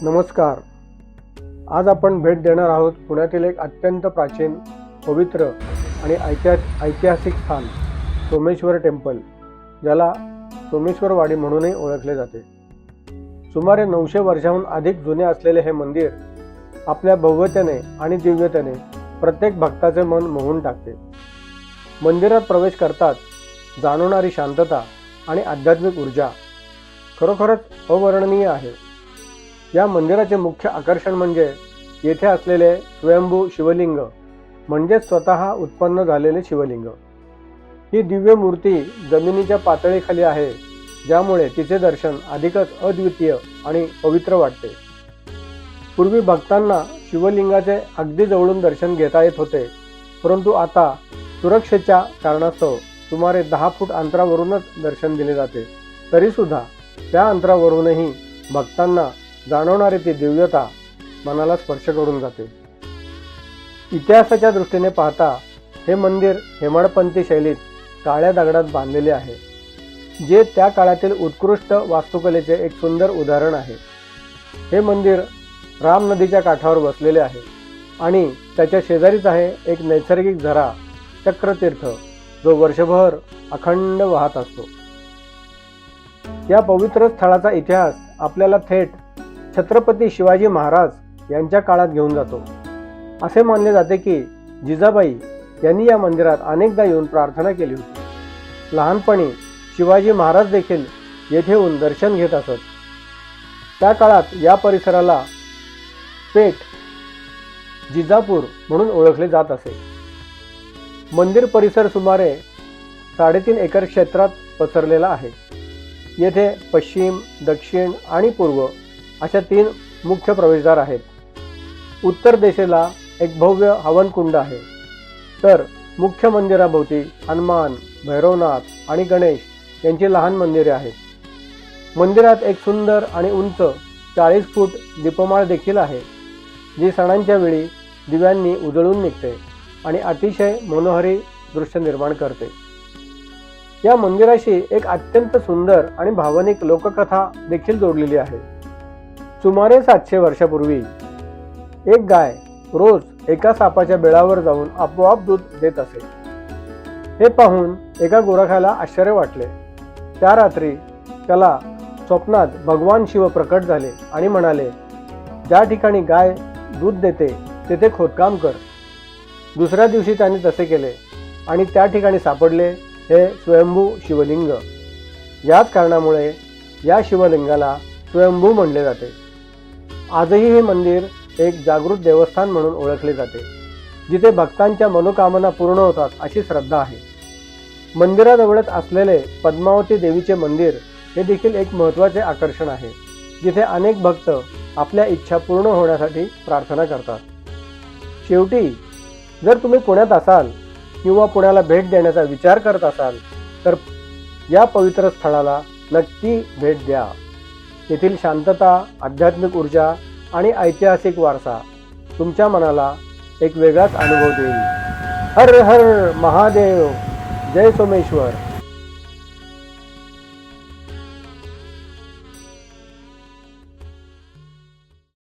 नमस्कार. आज आपण भेट देणार आहोत पुण्यातील एक अत्यंत प्राचीन, पवित्र आणि ऐतिहासिक स्थान सोमेश्वर टेम्पल, ज्याला सोमेश्वरवाडी म्हणूनही ओळखले जाते. सुमारे 900 वर्षांहून अधिक जुने असलेले हे मंदिर आपल्या भव्यतेने आणि दिव्यतेने प्रत्येक भक्ताचे मन मोहून टाकते. मंदिरात प्रवेश करताच जाणवणारी शांतता आणि आध्यात्मिक ऊर्जा खरोखरच अवर्णनीय आहे. या मंदिराचे मुख्य आकर्षण म्हणजे येथे असलेले स्वयंभू शिवलिंग, म्हणजे स्वतः उत्पन्न झालेले शिवलिंग. ही दिव्य मूर्ती जमिनीच्या पातळीखाली आहे, ज्यामुळे तिचे दर्शन अधिकच अद्वितीय आणि पवित्र वाटते. पूर्वी भक्तांना शिवलिंगाचे अगदी जवळून दर्शन घेता येत होते, परंतु आता सुरक्षेच्या कारणास्तव सुमारे 10 फूट अंतरावरूनच दर्शन दिले जाते. तरीसुद्धा त्या अंतरावरूनही भक्तांना जाणवणारी ती दिव्यता मनाला स्पर्श करून जाते. इतिहासाच्या दृष्टीने पाहता हे मंदिर हेमाडपंथी शैलीत काळ्या दगडात बांधलेले आहे, जे त्या काळातील उत्कृष्ट वास्तुकलेचे एक सुंदर उदाहरण आहे. हे मंदिर राम नदीच्या काठावर बसलेले आहे आणि त्याच्या शेजारीच आहे एक नैसर्गिक झरा चक्रतीर्थ, जो वर्षभर अखंड वाहत असतो. या पवित्र स्थळाचा इतिहास आपल्याला थेट छत्रपती शिवाजी महाराज यांच्या काळात घेऊन जातो. असे मानले जाते की जिजाबाई यांनी या मंदिरात अनेकदा येऊन प्रार्थना केली होती. लहानपणी शिवाजी महाराज देखील येथे येऊन दर्शन घेत असत. त्या काळात या परिसराला पेठ जिजापूर म्हणून ओळखले जात असे. मंदिर परिसर सुमारे 3.5 एकर क्षेत्रात पसरलेला आहे. येथे पश्चिम, दक्षिण आणि पूर्व अशा 3 मुख्य प्रवेशद्वार आहेत. उत्तर दिशेला एक भव्य हवनकुंड आहे, तर मुख्य मंदिराभोवती हनुमान, भैरवनाथ आणि गणेश यांची लहान मंदिरे आहेत. मंदिरात एक सुंदर आणि उंच 40 फूट दीपमाळ देखील आहे, जी सणांच्या वेळी दिव्यांनी उजळून निघते आणि अतिशय मनोहरी दृश्य निर्माण करते. या मंदिराशी एक अत्यंत सुंदर आणि भावनिक लोककथा देखील जोडलेली आहे. सुमारे 700 वर्षापूर्वी एक गाय रोज एका सापाच्या बेळावर जाऊन आपोआप दूध देत असे. हे पाहून एका गोरखाला आश्चर्य वाटले. त्या रात्री त्याला स्वप्नात भगवान शिव प्रकट झाले आणि म्हणाले, ज्या ठिकाणी गाय दूध देते तेथे खोदकाम कर. दुसऱ्या दिवशी त्याने तसे केले आणि त्या ठिकाणी सापडले हे स्वयंभू शिवलिंग. याच कारणामुळे या शिवलिंगाला स्वयंभू म्हणले जाते. आजही हे मंदिर एक जागृत देवस्थान म्हणून ओळखले जाते, जिथे भक्तांच्या मनोकामना पूर्ण होतात अशी श्रद्धा आहे. मंदिराजवळच असलेले पद्मावती देवीचे मंदिर हे देखील एक महत्त्वाचे आकर्षण आहे, जिथे अनेक भक्त आपल्या इच्छा पूर्ण होण्यासाठी प्रार्थना करतात. शेवटी जर तुम्ही पुण्यात असाल किंवा पुण्याला भेट देण्याचा विचार करत असाल तर या पवित्र स्थळाला नक्की भेट द्या. येथील शांतता, आध्यात्मिक ऊर्जा आणि ऐतिहासिक वारसा तुमच्या मनाला एक वेगळाच अनुभव देईल. हर हर महादेव. जय सोमेश्वर.